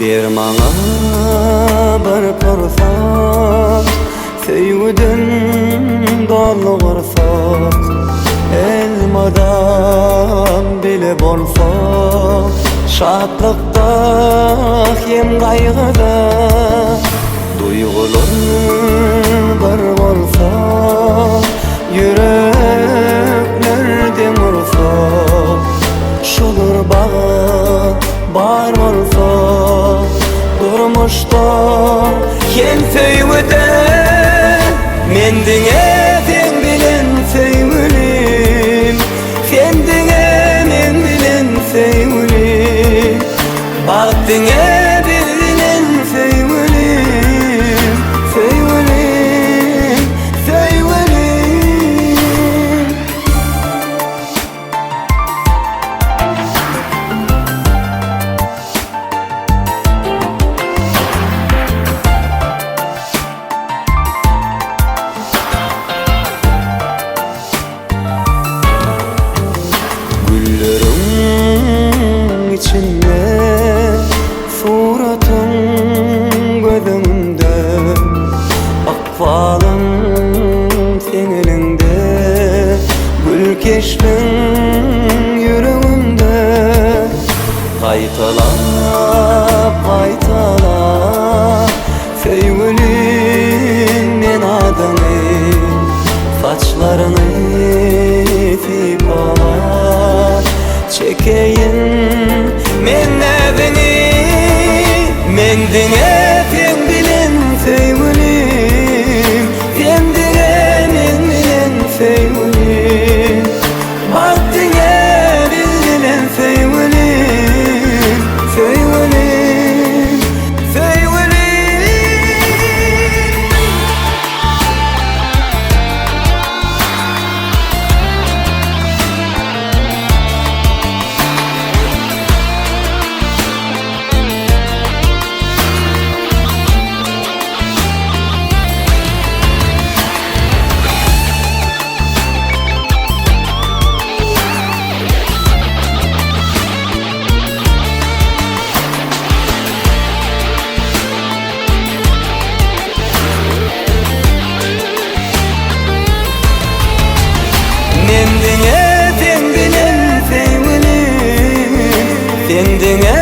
Bir maňa bir pırsat, söýgüden dolu gursak, elmadan bile bolsak, şatlykda hem gaýgyda duýgular bir bolsa, yüreklerden ursak, şolar bağa bar bolsa, durmuşda hem söýgüde mendiňe sen bilen söýgülim, sendiňe men bilen söýgülim, bagtyňa bilen söýgülim, söýgülim, söýgülim. Güllerin içinde, suratın gözümde, akvalın sen elinde, gül keşfin yüreğimde. Kaytalap kaytalap söýgülim men adany, saçlarını sipalap çekeyin men näbini, mendiňe sen bilen söýgülim, sendiňe men bilen söýgülim, bagtyňa bilen söýgülim, söýgülim, söýgülim. Mendiňe sen bilen söýgülim, sendiňe